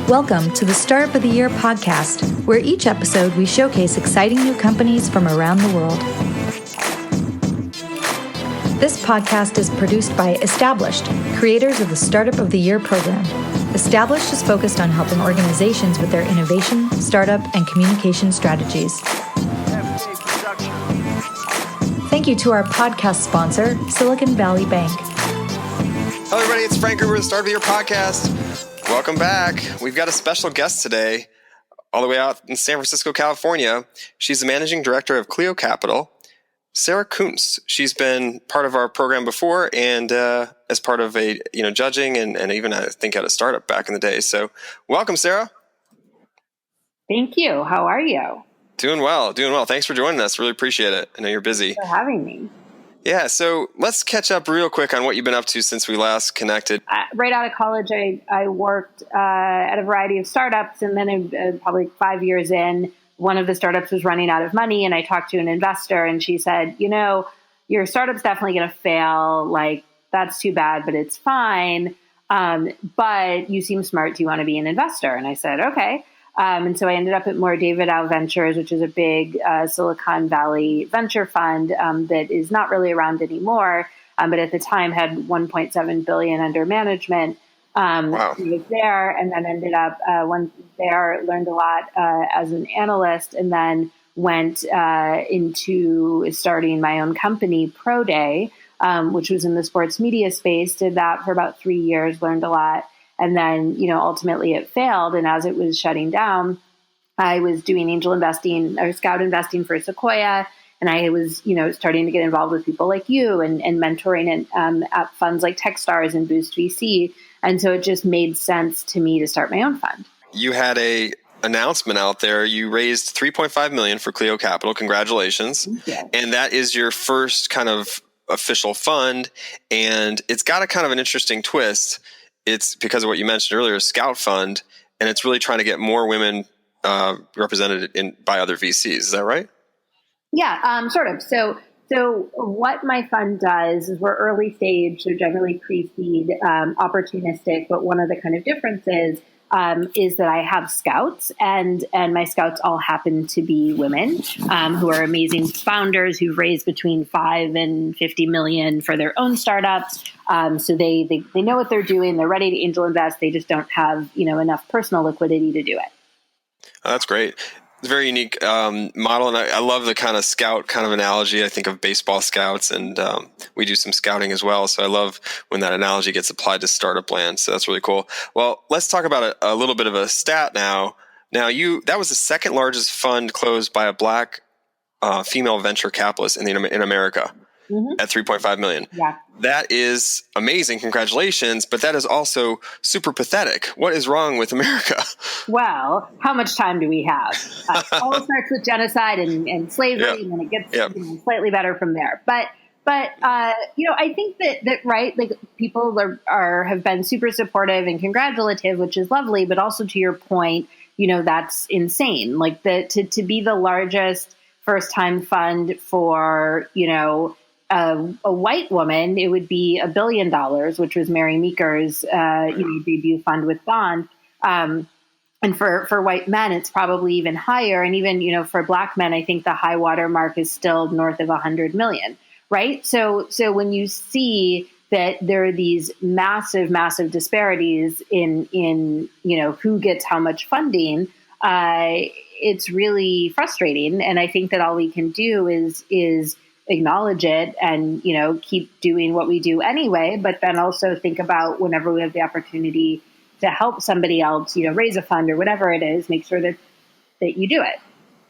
Welcome to the Startup of the Year podcast, where each episode we showcase exciting new companies from around the world. This podcast is produced by Established, creators of the Startup of the Year program. Established is focused on helping organizations with their innovation, startup, and communication strategies. Thank you to our podcast sponsor, Silicon Valley Bank. Hello, everybody. It's Frank Gruber, the Startup of the Year podcast. Welcome back. We've got a special guest today, all the way out in San Francisco, California. She's the managing director of Cleo Capital, Sarah Kunst. She's been part of our program before and as part of a judging and even I think at a startup back in the day. So welcome, Sarah. Thank you. How are you? Doing well. Thanks for joining us. Really appreciate it. I know you're busy. Thanks for having me. Yeah, so let's catch up real quick on what you've been up to since we last connected. Right out of college, I worked at a variety of startups, and then probably 5 years in, one of the startups was running out of money, and I talked to an investor, and she said, your startup's definitely going to fail. Like, that's too bad, but it's fine. But you seem smart. Do you want to be an investor? And I said, okay. And so I ended up at More David Al Ventures, which is a big Silicon Valley venture fund that is not really around anymore, but at the time had $1.7 billion under management. Wow. I was there and then ended up once there, learned a lot as an analyst, and then went into starting my own company, Pro Day, which was in the sports media space. Did that for about 3 years, learned a lot. And then, ultimately it failed. And as it was shutting down, I was doing angel investing or scout investing for Sequoia. And I was, starting to get involved with people like you and mentoring at funds like Techstars and Boost VC. And so it just made sense to me to start my own fund. You had a announcement out there. You raised $3.5 million for Cleo Capital. Congratulations. Thank you. And that is your first kind of official fund. And it's got a kind of an interesting twist. It's because of what you mentioned earlier, a scout fund, and it's really trying to get more women represented by other VCs. Is that right? Yeah, sort of. So what my fund does is we're early stage, so generally pre-seed, opportunistic. But one of the kind of differences is that I have scouts, and my scouts all happen to be women who are amazing founders who've raised between 5 and 50 million for their own startups. So they know what they're doing. They're ready to angel invest. They just don't have enough personal liquidity to do it. Oh, that's great. It's a very unique model, and I love the kind of scout kind of analogy. I think of baseball scouts, and we do some scouting as well. So I love when that analogy gets applied to startup land. So that's really cool. Well, let's talk about a little bit of a stat now. Now, that was the second largest fund closed by a Black female venture capitalist in America. Mm-hmm. At 3.5 million. Yeah. That is amazing. Congratulations. But that is also super pathetic. What is wrong with America? Well, how much time do we have? It all starts with genocide and slavery, and then it gets slightly better from there. But I think that right, like people have been super supportive and congratulative, which is lovely. But also to your point, that's insane. Like to be the largest first time fund for, a white woman, it would be $1 billion, which was Mary Meeker's debut fund with Bond. And for white men, it's probably even higher. And even for Black men, I think the high water mark is still north of 100 million. Right. So when you see that there are these massive disparities in who gets how much funding, it's really frustrating. And I think that all we can do is acknowledge it and, keep doing what we do anyway, but then also think about whenever we have the opportunity to help somebody else, raise a fund or whatever it is, make sure that you do it.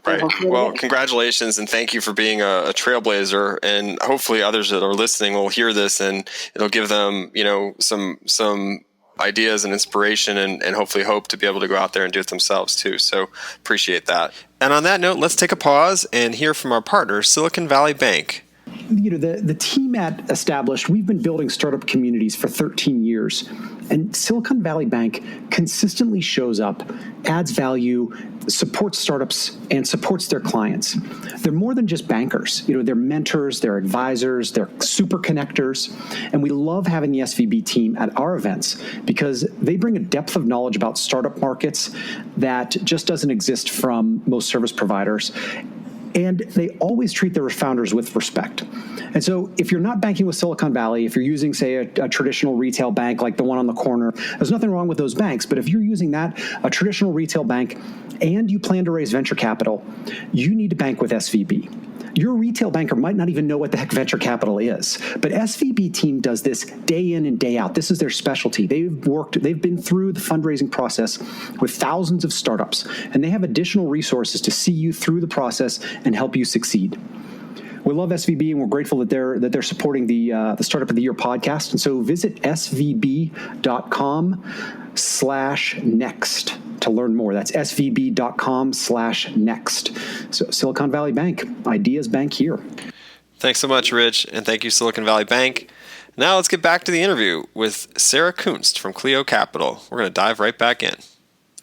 Right. Well, congratulations and thank you for being a trailblazer, and hopefully others that are listening will hear this and it'll give them, some ideas and inspiration and hopefully hope to be able to go out there and do it themselves too. So appreciate that. And on that note, let's take a pause and hear from our partner, Silicon Valley Bank. The team at Established, we've been building startup communities for 13 years. And Silicon Valley Bank consistently shows up, adds value, supports startups, and supports their clients. They're more than just bankers. They're mentors, they're advisors, they're super connectors. And we love having the SVB team at our events because they bring a depth of knowledge about startup markets that just doesn't exist from most service providers. And they always treat their founders with respect. And so if you're not banking with Silicon Valley, if you're using, say, a traditional retail bank like the one on the corner, there's nothing wrong with those banks. But if you're using a traditional retail bank, and you plan to raise venture capital, you need to bank with SVB. Your retail banker might not even know what the heck venture capital is, but SVB team does this day in and day out. This is their specialty. They've been through the fundraising process with thousands of startups, and they have additional resources to see you through the process and help you succeed. We love SVB, and we're grateful that they're supporting the Startup of the Year podcast. And so visit svb.com/next to learn more. That's svb.com/next. So Silicon Valley Bank, ideas bank here. Thanks so much, Rich, and thank you, Silicon Valley Bank. Now let's get back to the interview with Sarah Kunst from Cleo Capital. We're going to dive right back in.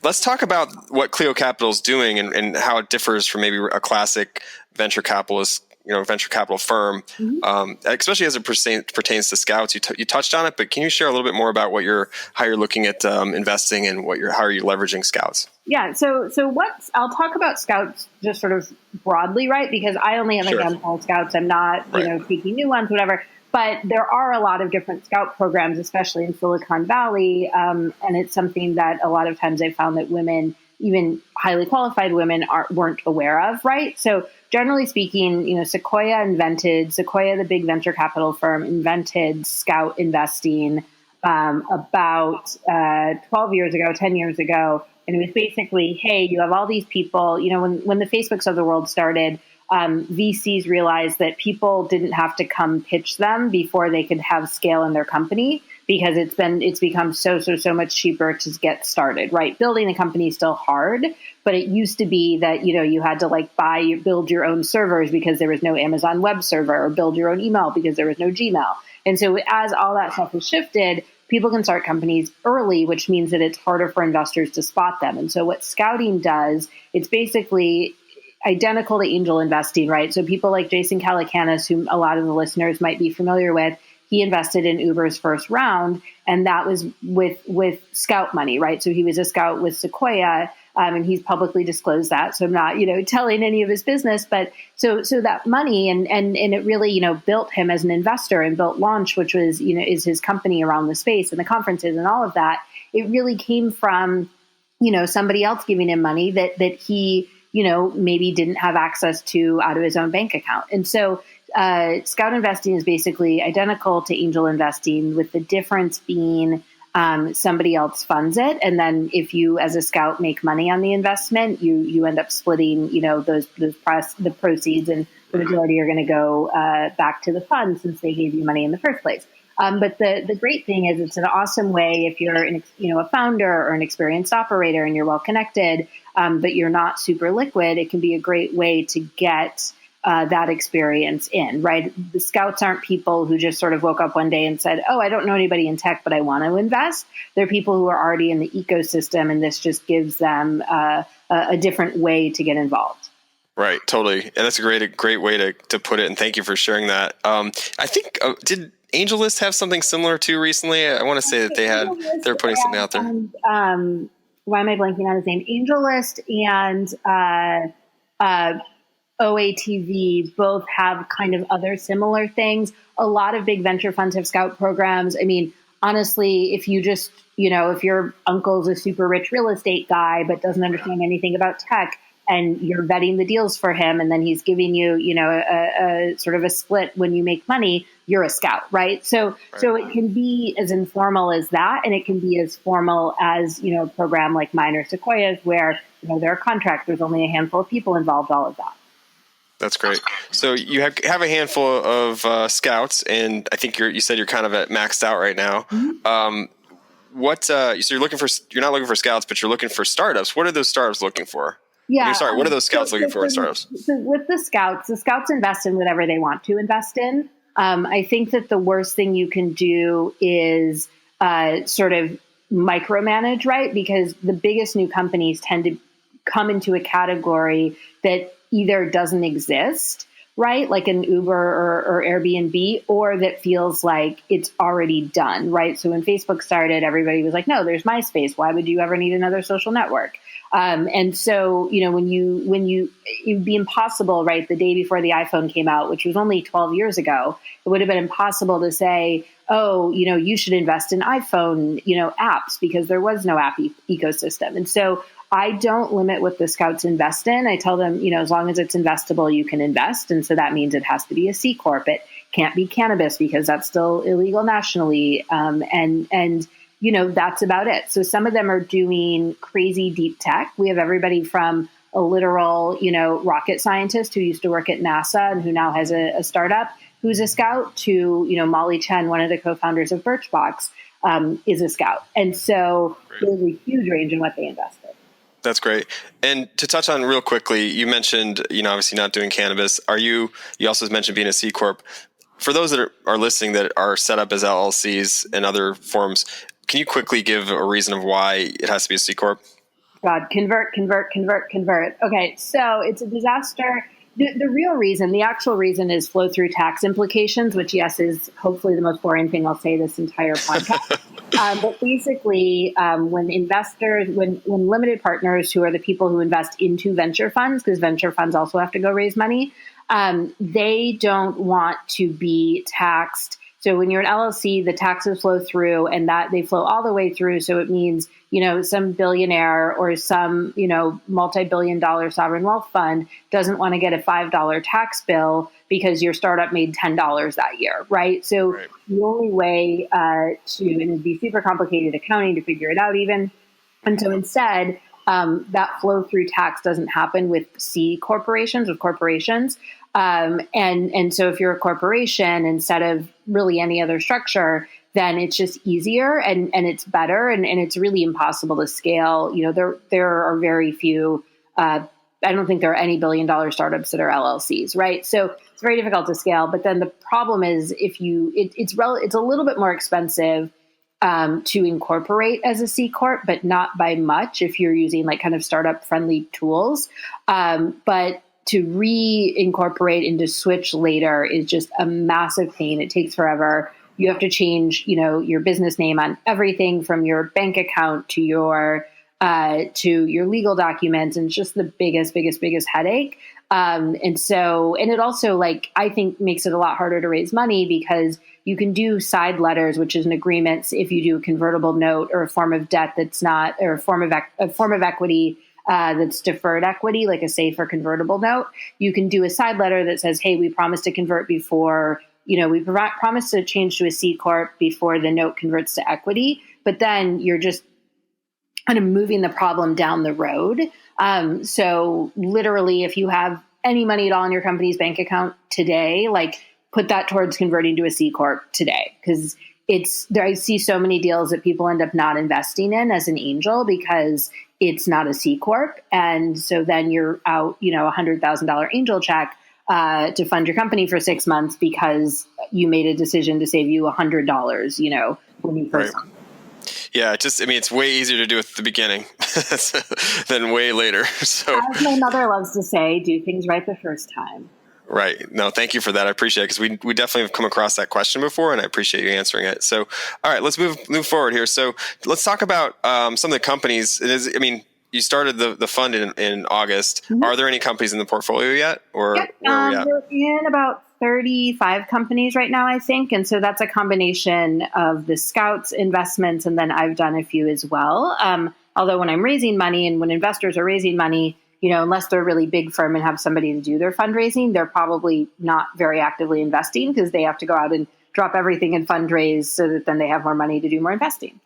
Let's talk about what Cleo Capital is doing and how it differs from maybe a classic venture capital firm, especially as it pertains to scouts. You touched on it, but can you share a little bit more about how you're looking at investing and how are you leveraging scouts? Yeah, so I'll talk about scouts just sort of broadly, right? Because I only have a handful of scouts. I'm not, taking new ones, whatever. But there are a lot of different scout programs, especially in Silicon Valley, and it's something that a lot of times I've found that women, even highly qualified women, weren't aware of, right? So generally speaking, Sequoia, the big venture capital firm, invented scout investing about 10 years ago. And it was basically, hey, you have all these people, when the Facebooks of the world started, VCs realized that people didn't have to come pitch them before they could have scale in their company because it's become so much cheaper to get started, right? Building a company is still hard, but it used to be that, you had to build your own servers because there was no Amazon web server, or build your own email because there was no Gmail. And so as all that stuff has shifted, people can start companies early, which means that it's harder for investors to spot them. And so what scouting does, it's basically identical to angel investing, right? So people like Jason Calacanis, whom a lot of the listeners might be familiar with, he invested in Uber's first round, and that was with scout money, right? So he was a scout with Sequoia, and he's publicly disclosed that. So I'm not, telling any of his business, but so that money and it really, built him as an investor and built Launch, which was, is his company around the space and the conferences and all of that. It really came from, somebody else giving him money that he, maybe didn't have access to out of his own bank account. And so scout investing is basically identical to angel investing, with the difference being somebody else funds it. And then if you, as a scout, make money on the investment, you end up splitting, the proceeds, and the majority are going to go back to the fund since they gave you money in the first place. But the great thing is it's an awesome way if you're a founder or an experienced operator and you're well connected, but you're not super liquid. It can be a great way to get that experience in, right? The scouts aren't people who just sort of woke up one day and said, oh, I don't know anybody in tech, but I want to invest. They're people who are already in the ecosystem, and this just gives them a different way to get involved. Right, totally. And that's a great way to put it. And thank you for sharing that. I think, did AngelList have something similar to recently? I want to say that they're putting something out there. And, why am I blanking on his name? AngelList and OATV both have kind of other similar things. A lot of big venture funds have scout programs. I mean, honestly, if you just, if your uncle's a super rich real estate guy but doesn't understand anything about tech, and you're vetting the deals for him, and then he's giving you, a sort of a split when you make money, you're a scout, right? So it can be as informal as that, and it can be as formal as, a program like mine or Sequoia's, where, there are contracts, there's only a handful of people involved, all of that. That's great. So you have a handful of scouts, and I think you said you're kind of at maxed out right now. Mm-hmm. So you're not looking for scouts, but you're looking for startups. What are those startups looking for? Yeah. I mean, sorry, what are those scouts looking for in startups? So with the scouts invest in whatever they want to invest in. I think that the worst thing you can do is sort of micromanage, right? Because the biggest new companies tend to come into a category that either doesn't exist, right? Like an Uber or Airbnb, or that feels like it's already done, right? So when Facebook started, everybody was like, no, there's MySpace. Why would you ever need another social network? And so, it'd be impossible, right? The day before the iPhone came out, which was only 12 years ago, it would have been impossible to say, oh, you should invest in iPhone, apps, because there was no app ecosystem. And so I don't limit what the scouts invest in. I tell them, as long as it's investable, you can invest. And so that means it has to be a C-Corp. It can't be cannabis because that's still illegal nationally. And that's about it. So some of them are doing crazy deep tech. We have everybody from a literal, rocket scientist who used to work at NASA and who now has a startup who's a scout to, Molly Chen, one of the co-founders of Birchbox, is a scout. And so there's a huge range in what they invest in. That's great. And to touch on real quickly, you mentioned, obviously not doing cannabis. You also mentioned being a C Corp. For those that are listening that are set up as LLCs and other forms, can you quickly give a reason of why it has to be a C Corp? God, convert. Okay, so it's a disaster. The real reason, the actual reason, is flow through tax implications, which, yes, is hopefully the most boring thing I'll say this entire podcast. But basically, when limited partners, who are the people who invest into venture funds, because venture funds also have to go raise money, they don't want to be taxed. So when you're an LLC, the taxes flow through, and that they flow all the way through. So it means, some billionaire or some, multi-billion-dollar sovereign wealth fund doesn't want to get a $5 tax bill because your startup made $10 that year, right? So the only way and it'd be super complicated accounting to figure it out even. And so instead, that flow through tax doesn't happen with C corporations, with corporations. And so if you're a corporation, instead of really any other structure, then it's just easier and it's better and it's really impossible to scale. There are very few, I don't think there are any billion-dollar startups that are LLCs, right? So it's very difficult to scale. But then the problem is it's a little bit more expensive to incorporate as a C Corp, but not by much if you're using like kind of startup friendly tools. But to reincorporate and to switch later is just a massive pain. It takes forever. You have to change, your business name on everything from your bank account to your legal documents, and it's just the biggest headache. And it also, I think, makes it a lot harder to raise money because you can do side letters, which is an agreement if you do a convertible note or a form of debt that's not, or a form of equity that's deferred equity, like a SAFE or convertible note. You can do a side letter that says, hey, we promise to convert before, we promise to change to a C Corp before the note converts to equity. But then you're just kind of moving the problem down the road. So literally, if you have any money at all in your company's bank account today, put that towards converting to a C Corp today. Because I see so many deals that people end up not investing in as an angel because it's not a C Corp. And so then you're out, $100,000 angel check to fund your company for 6 months because you made a decision to save you $100, when you first. Right. Yeah, it's way easier to do at the beginning than way later. So, as my mother loves to say, do things right the first time. Right. No, thank you for that. I appreciate it because we definitely have come across that question before, and I appreciate you answering it. So, all right, let's move forward here. So, let's talk about some of the companies. You started the fund in August. Mm-hmm. Are there any companies in the portfolio yet, or yep. Where are we at? We're in about 35 companies right now, I think, and so that's a combination of the Scouts investments, and then I've done a few as well. Although when I'm raising money and when investors are raising money, unless they're a really big firm and have somebody to do their fundraising, they're probably not very actively investing because they have to go out and drop everything and fundraise so that then they have more money to do more investing.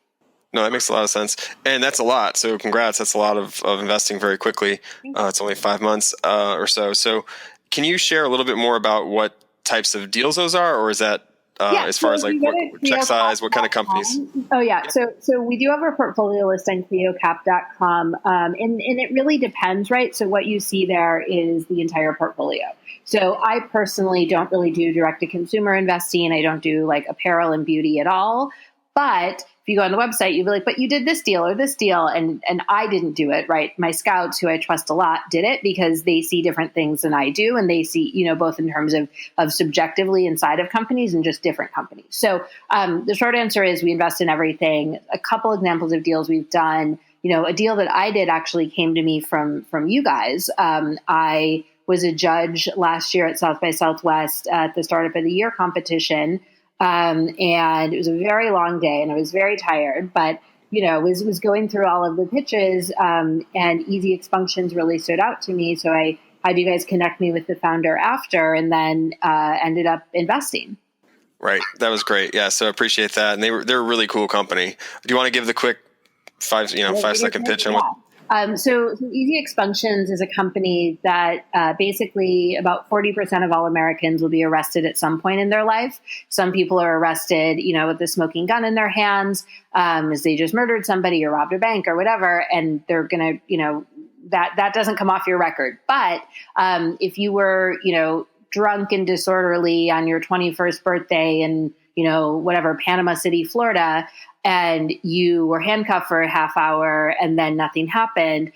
No, that makes a lot of sense. And that's a lot. So congrats. That's a lot of investing very quickly. It's only 5 months or so. So can you share a little bit more about what types of deals those are, or is that as far as like what check size, what kind of companies? Oh yeah. So we do have our portfolio list on CleoCap.com. And it really depends, right? So what you see there is the entire portfolio. So I personally don't really do direct to consumer investing. I don't do like apparel and beauty at all. But if you go on the website, you'll be like, but you did this deal or this deal. And I didn't do it, right? My scouts, who I trust a lot, did it because they see different things than I do. And they see, both in terms of subjectively inside of companies and just different companies. So the short answer is we invest in everything. A couple examples of deals we've done, a deal that I did actually came to me from you guys. I was a judge last year at South by Southwest at the Startup of the Year competition. And it was a very long day and I was very tired, but, was going through all of the pitches, and Easy Expunctions really stood out to me. So I had you guys connect me with the founder after, and then, ended up investing. Right. That was great. Yeah. So I appreciate that. And they're a really cool company. Do you want to give the quick 5-second pitch on what? So Easy Expunctions is a company that basically about 40% of all Americans will be arrested at some point in their life. Some people are arrested, with a smoking gun in their hands, as they just murdered somebody or robbed a bank or whatever, and they're going to, that doesn't come off your record. But if you were, drunk and disorderly on your 21st birthday in, whatever, Panama City, Florida, and you were handcuffed for a half hour and then nothing happened,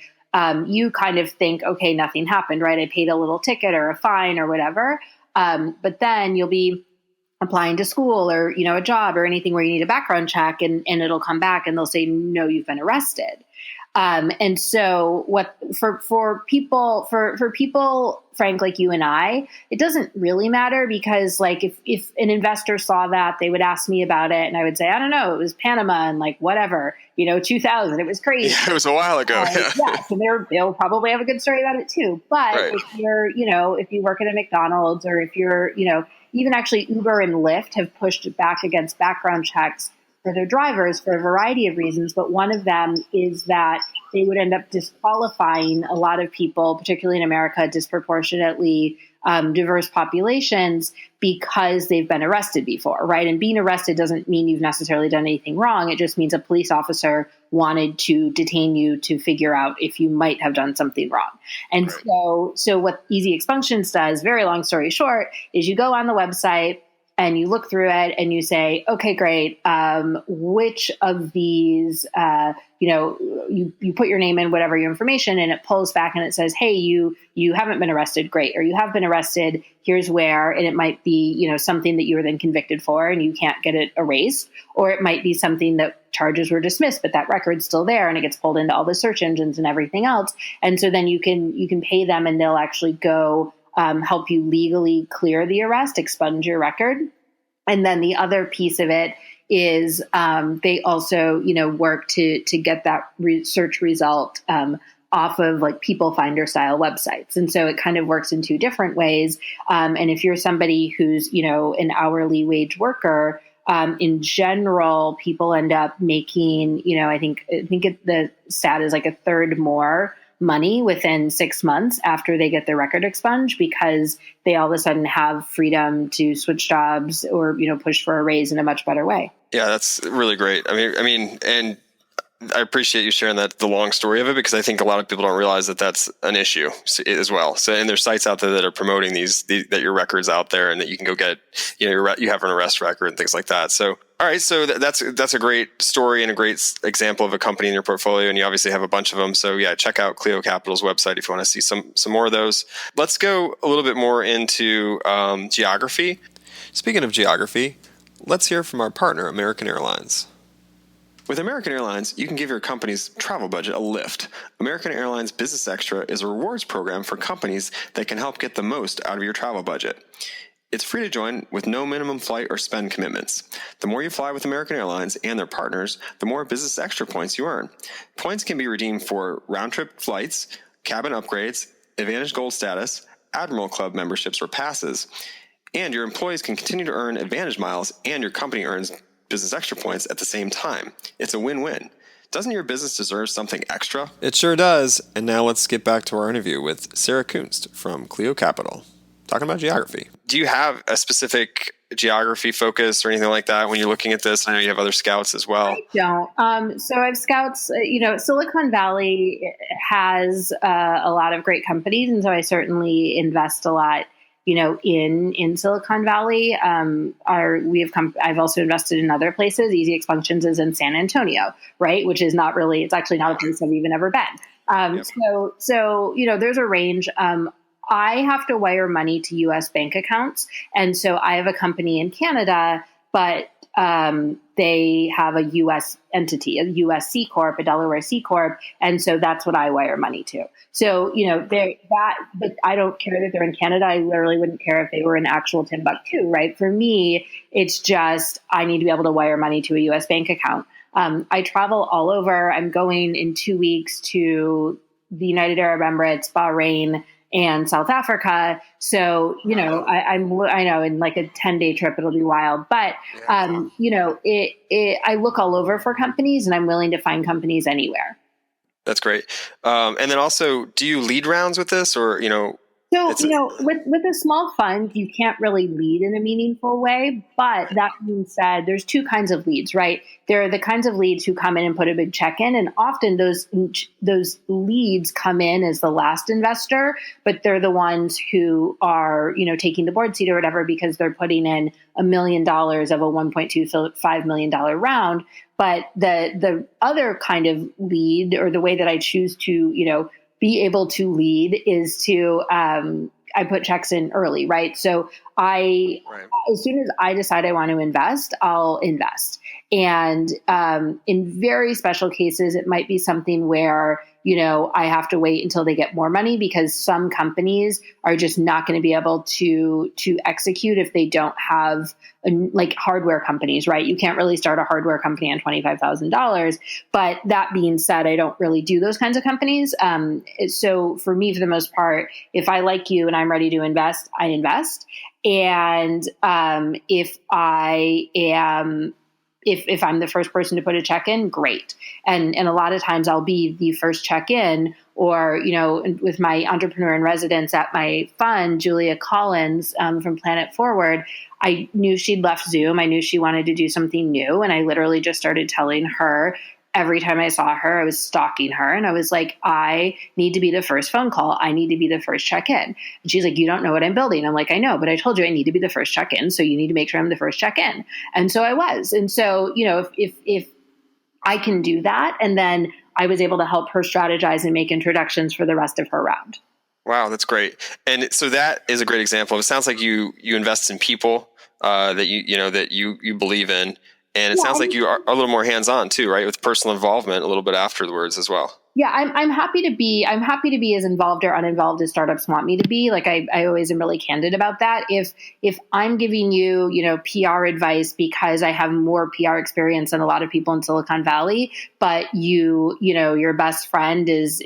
you kind of think, okay, nothing happened, right? I paid a little ticket or a fine or whatever. But then you'll be applying to school or, a job or anything where you need a background check, and it'll come back and they'll say, no, you've been arrested. And so what for people, Frank, like you and I, it doesn't really matter because like if an investor saw that, they would ask me about it and I would say, I don't know, it was Panama and like whatever, 2000, it was crazy. Yeah, it was a while ago. Yeah. So they'll probably have a good story about it too. But right. If you're, if you work at a McDonald's or if you're, even actually Uber and Lyft have pushed back against background checks for their drivers for a variety of reasons, but one of them is that they would end up disqualifying a lot of people, particularly in America, disproportionately diverse populations, because they've been arrested before, right? And being arrested doesn't mean you've necessarily done anything wrong. It just means a police officer wanted to detain you to figure out if you might have done something wrong. And so what Easy Expunctions does, very long story short, is you go on the website, and you look through it and you say, okay, great. Which of these, you put your name in, whatever your information, and it pulls back and it says, hey, you haven't been arrested. Great. Or you have been arrested. Here's where, and it might be, something that you were then convicted for and you can't get it erased. Or it might be something that charges were dismissed, but that record's still there and it gets pulled into all the search engines and everything else. And so then you can pay them and they'll actually go help you legally clear the arrest, expunge your record. And then the other piece of it is they also, work to get that search result off of like People Finder style websites. And so it kind of works in two different ways. And if you're somebody who's, an hourly wage worker, in general, people end up making, I think the stat is like a third more money within 6 months after they get their record expunged because they all of a sudden have freedom to switch jobs or, push for a raise in a much better way. Yeah, that's really great. I mean, and I appreciate you sharing the long story of it because I think a lot of people don't realize that that's an issue as well. So, and there's sites out there that are promoting that your record's out there and that you can go get, you have an arrest record and things like that. So, all right. So that's a great story and a great example of a company in your portfolio. And you obviously have a bunch of them. So yeah, check out Cleo Capital's website if you want to see some more of those. Let's go a little bit more into geography. Speaking of geography, let's hear from our partner, American Airlines. With American Airlines, you can give your company's travel budget a lift. American Airlines Business Extra is a rewards program for companies that can help get the most out of your travel budget. It's free to join with no minimum flight or spend commitments. The more you fly with American Airlines and their partners, the more Business Extra points you earn. Points can be redeemed for round-trip flights, cabin upgrades, Advantage Gold status, Admiral Club memberships or passes, and your employees can continue to earn Advantage miles and your company earns Business Extra points at the same time. It's a win-win. Doesn't your business deserve something extra? It sure does. And now let's get back to our interview with Sarah Kunst from Cleo Capital, talking about geography. Do you have a specific geography focus or anything like that when you're looking at this? I know you have other scouts as well. I don't. So I have scouts, Silicon Valley has a lot of great companies. And so I certainly invest a lot, in Silicon Valley. I've also invested in other places. Easy Expunctions is in San Antonio, right? Which is it's actually not a place I've even ever been. Yep. So, there's a range. I have to wire money to U.S. bank accounts. And so I have a company in Canada, but they have a U.S. entity, a U.S. CCorp, a Delaware CCorp. And so that's what I wire money to. So, but I don't care that they're in Canada. I literally wouldn't care if they were in actual Timbuktu, right? For me, it's just, I need to be able to wire money to a U.S. bank account. I travel all over. I'm going in 2 weeks to the United Arab Emirates, Bahrain, and South Africa. So, I know in like a 10-day trip, it'll be wild, but, I look all over for companies and I'm willing to find companies anywhere. That's great. And then also, do you lead rounds with this or, So, with a small fund, you can't really lead in a meaningful way. But that being said, there's two kinds of leads, right? There are the kinds of leads who come in and put a big check in. And often those leads come in as the last investor, but they're the ones who are, taking the board seat or whatever, because they're putting in $1 million of a $1.25 million round. But the other kind of lead, or the way that I choose to, be able to lead, is to I put checks in early, right? So as soon as I decide I want to invest, I'll invest. And in very special cases, it might be something where, I have to wait until they get more money, because some companies are just not going to be able to execute if they don't have like hardware companies, right? You can't really start a hardware company on $25,000. But that being said, I don't really do those kinds of companies. So for me, for the most part, if I like you and I'm ready to invest, I invest. And if I'm the first person to put a check in, great. And a lot of times I'll be the first check in, or, with my entrepreneur in residence at my fund, Julia Collins from Planet Forward, I knew she'd left Zoom. I knew she wanted to do something new. And I literally just started telling her, every time I saw her, I was stalking her. And I was like, I need to be the first phone call. I need to be the first check-in. And she's like, you don't know what I'm building. I'm like, I know, but I told you I need to be the first check-in. So you need to make sure I'm the first check-in. And so I was. And so, if I can do that, and then I was able to help her strategize and make introductions for the rest of her round. Wow, that's great. And so that is a great example. It sounds like you invest in people that you believe in. And it sounds like you are a little more hands-on too, right? With personal involvement a little bit afterwards as well. Yeah, I'm happy to be as involved or uninvolved as startups want me to be. Like I always am really candid about that. If I'm giving you, PR advice because I have more PR experience than a lot of people in Silicon Valley, but your best friend is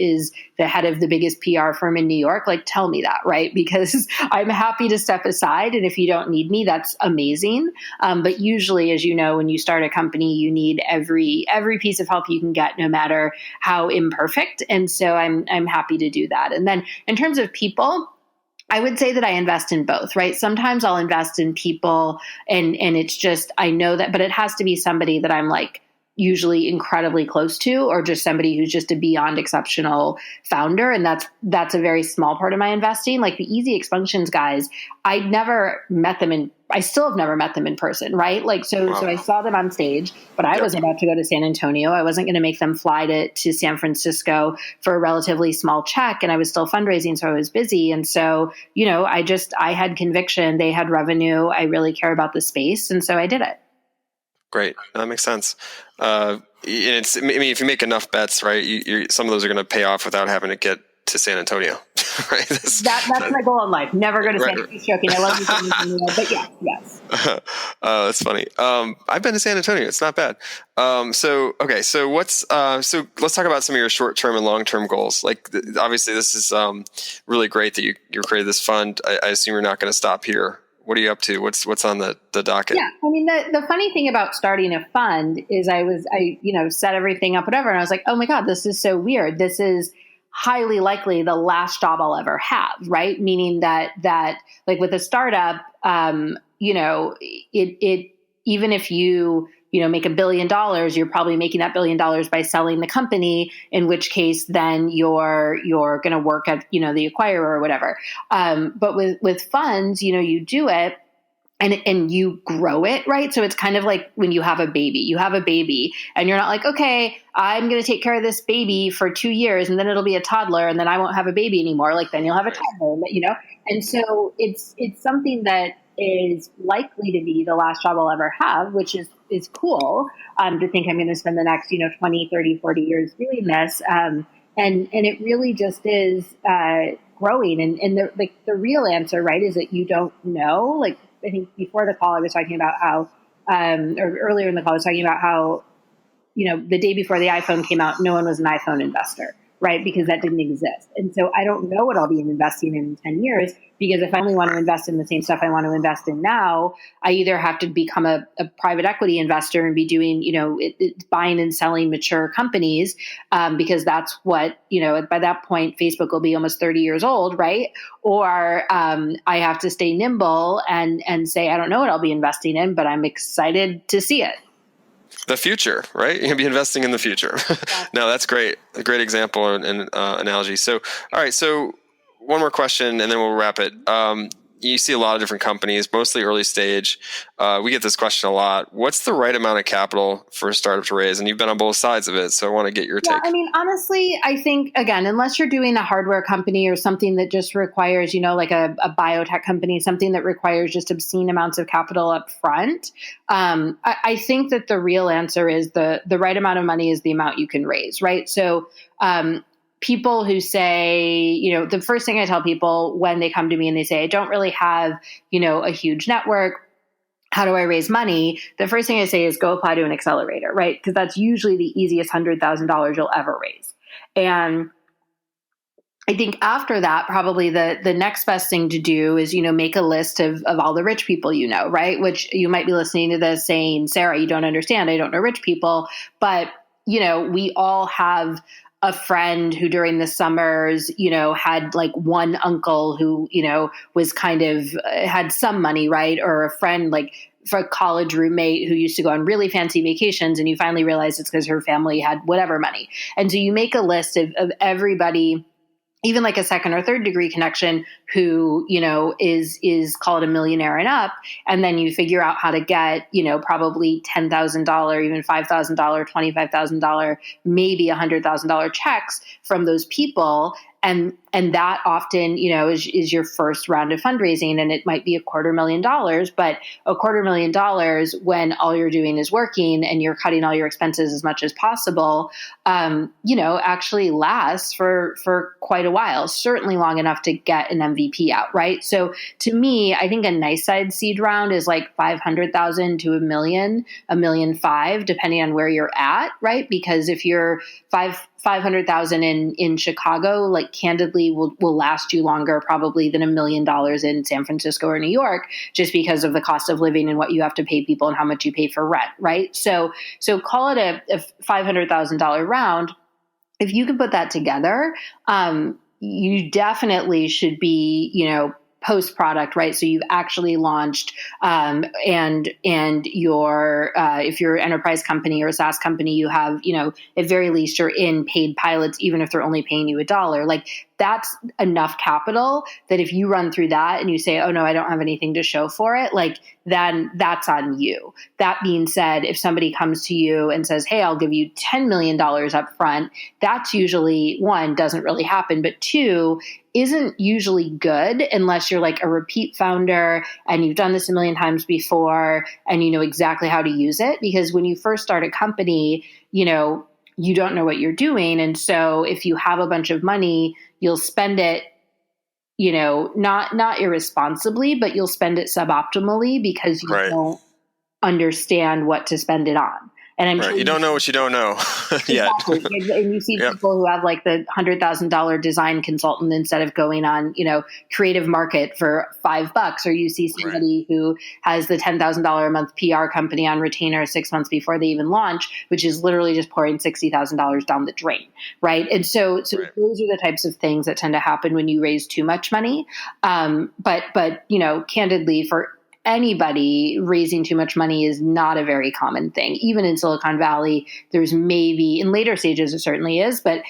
the head of the biggest PR firm in New York, like tell me that, right? Because I'm happy to step aside. And if you don't need me, that's amazing. But usually, as you know, when you start a company, you need every piece of help you can get, no matter how imperfect. And so I'm happy to do that. And then in terms of people, I would say that I invest in both, right? Sometimes I'll invest in people and it's just, I know that, but it has to be somebody that I'm like usually incredibly close to, or just somebody who's just a beyond exceptional founder. And that's a very small part of my investing. Like the Easy Expunctions guys, I still have never met them in person, right? Like, so I saw them on stage, but I was about to go to San Antonio. I wasn't going to make them fly to San Francisco for a relatively small check. And I was still fundraising, so I was busy. And so, I had conviction. They had revenue. I really care about the space. And so I did it. Great. That makes sense. If you make enough bets, right, some of those are going to pay off without having to get to San Antonio. Right? That's my goal in life. Never go to San Antonio. Joking. I love you, San Antonio, but yes. That's funny. I've been to San Antonio. It's not bad. So let's talk about some of your short-term and long-term goals. Like, obviously, this is really great that you created this fund. I assume you're not going to stop here. What are you up to? What's on the docket? Yeah. I mean, the funny thing about starting a fund is I set everything up, whatever. And I was like, oh my God, this is so weird. This is highly likely the last job I'll ever have, right? Meaning that like with a startup, it even if you make $1 billion, you're probably making that $1 billion by selling the company, in which case then you're going to work at, the acquirer or whatever. But with funds, you do it and you grow it, right? So it's kind of like when you have a baby and you're not like, okay, I'm going to take care of this baby for 2 years and then it'll be a toddler and then I won't have a baby anymore. Like then you'll have a toddler, And so it's something that is likely to be the last job I'll ever have, which is cool, to think I'm going to spend the next, 20, 30, 40 years doing this. And it really just is, growing. And the real answer, right, is that you don't know. Like, I think before the call, I was talking about how, or earlier in the call, I was talking about how, the day before the iPhone came out, no one was an iPhone investor, right? Because that didn't exist. And so I don't know what I'll be investing in 10 years, because if I only want to invest in the same stuff I want to invest in now, I either have to become a private equity investor and be doing, buying and selling mature companies, because that's what, by that point, Facebook will be almost 30 years old, right? Or I have to stay nimble and say, I don't know what I'll be investing in, but I'm excited to see it. The future, right? You're going to be investing in the future. No, that's great. A great example and analogy. So, all right. So one more question and then we'll wrap it. You see a lot of different companies, mostly early stage. We get this question a lot. What's the right amount of capital for a startup to raise? And you've been on both sides of it, so I want to get your take. I mean, honestly, I think, again, unless you're doing a hardware company or something that just requires, like a biotech company, something that requires just obscene amounts of capital up front, I think that the real answer is the right amount of money is the amount you can raise, right? So people who say, the first thing I tell people when they come to me and they say, I don't really have, a huge network, how do I raise money? The first thing I say is go apply to an accelerator, right? Because that's usually the easiest $100,000 you'll ever raise. And I think after that, probably the next best thing to do is, make a list of all the rich people right? Which you might be listening to this saying, Sarah, you don't understand. I don't know rich people. But, we all have a friend who during the summers, had like one uncle who, was kind of had some money, right? Or a friend like for a college roommate who used to go on really fancy vacations, and you finally realize it's because her family had whatever money. And so you make a list of everybody, even like a second or third degree connection who, is called a millionaire and up. And then you figure out how to get, probably $10,000, even $5,000, $25,000, maybe $100,000 checks from those people. And that often, is your first round of fundraising, and it might be $250,000, but $250,000 when all you're doing is working and you're cutting all your expenses as much as possible, actually lasts for quite a while, certainly long enough to get an MVP out, right? So to me, I think a nice size seed round is like 500,000 to $1 million, $1.5 million, depending on where you're at, right? Because if you're 500,000 in Chicago, like candidly will last you longer probably than $1 million in San Francisco or New York, just because of the cost of living and what you have to pay people and how much you pay for rent, right? So call it a $500,000 round. If you can put that together, you definitely should be, post product, right? So you've actually launched, and your, if you're an enterprise company or a SaaS company, you have, at very least you're in paid pilots, even if they're only paying you $1. Like that's enough capital that if you run through that and you say, oh no, I don't have anything to show for it, like then that's on you. That being said, if somebody comes to you and says, hey, I'll give you $10 million up front, that's usually, one, doesn't really happen, but two, isn't usually good unless you're like a repeat founder and you've done this a million times before and you know exactly how to use it. Because when you first start a company, you don't know what you're doing. And so if you have a bunch of money, you'll spend it, not irresponsibly, but you'll spend it suboptimally because you don't understand what to spend it on. And I'm right. sure you don't know what you don't know yet. Exactly. And you see people who have like the $100,000 design consultant instead of going on, Creative Market for $5, or you see somebody who has the $10,000 a month PR company on retainer 6 months before they even launch, which is literally just pouring $60,000 down the drain, right? And so those are the types of things that tend to happen when you raise too much money. But candidly, for anybody, raising too much money is not a very common thing. Even in Silicon Valley, there's maybe in later stages, it certainly is, but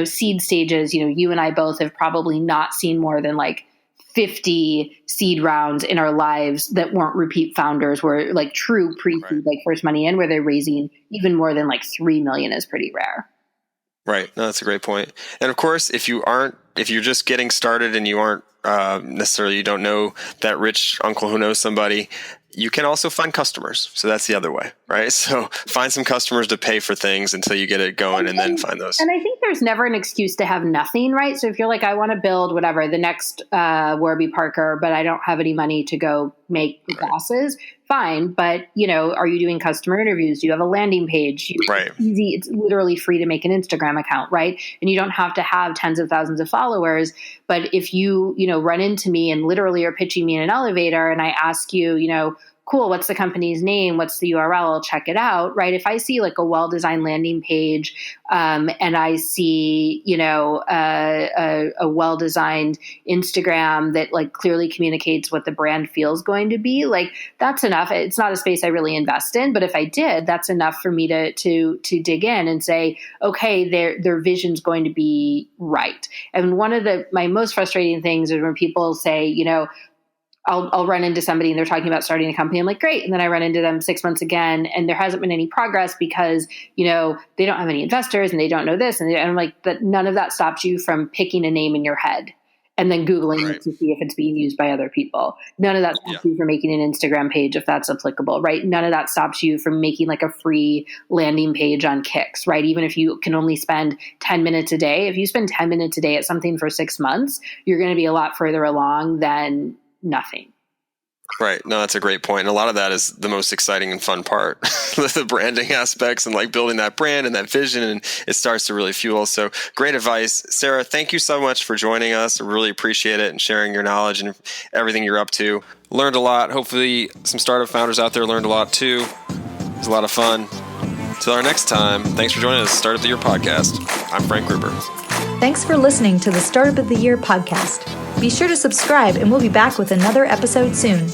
seed stages, you and I both have probably not seen more than like 50 seed rounds in our lives that weren't repeat founders, were like true pre-seed, like first money in, where they're raising even more than like 3 million is pretty rare. Right. No, that's a great point. And of course, if you're just getting started and you aren't necessarily, you don't know that rich uncle who knows somebody, you can also find customers. So that's the other way, right? So find some customers to pay for things until you get it going, and then find those. And I think there's never an excuse to have nothing, right? So if you're like, I want to build whatever, the next Warby Parker, but I don't have any money to go make the glasses, fine. But, are you doing customer interviews? Do you have a landing page? It's easy. It's literally free to make an Instagram account, right? And you don't have to have tens of thousands of followers. But if you, run into me and literally are pitching me in an elevator and I ask you, cool, what's the company's name? What's the URL? I'll check it out, right? If I see like a well-designed landing page and I see, a well-designed Instagram that like clearly communicates what the brand feels going to be, like that's enough. It's not a space I really invest in, but if I did, that's enough for me to dig in and say, okay, their vision's going to be right. And one of my most frustrating things is when people say, I'll run into somebody and they're talking about starting a company. I'm like, great. And then I run into them 6 months again and there hasn't been any progress because, they don't have any investors and they don't know this. And I'm like, that none of that stops you from picking a name in your head and then Googling it to see if it's being used by other people. None of that stops you from making an Instagram page if that's applicable, right? None of that stops you from making like a free landing page on Kicks, right? Even if you can only spend 10 minutes a day, if you spend 10 minutes a day at something for 6 months, you're going to be a lot further along than nothing. Right. No, that's a great point. And a lot of that is the most exciting and fun part, the branding aspects and like building that brand and that vision, and it starts to really fuel. So great advice. Sarah, thank you so much for joining us. I really appreciate it and sharing your knowledge and everything you're up to. Learned a lot. Hopefully some startup founders out there learned a lot too. It was a lot of fun. Till our next time, thanks for joining us, Startup of the Year podcast. I'm Frank Gruber. Thanks for listening to the Startup of the Year podcast. Be sure to subscribe and we'll be back with another episode soon.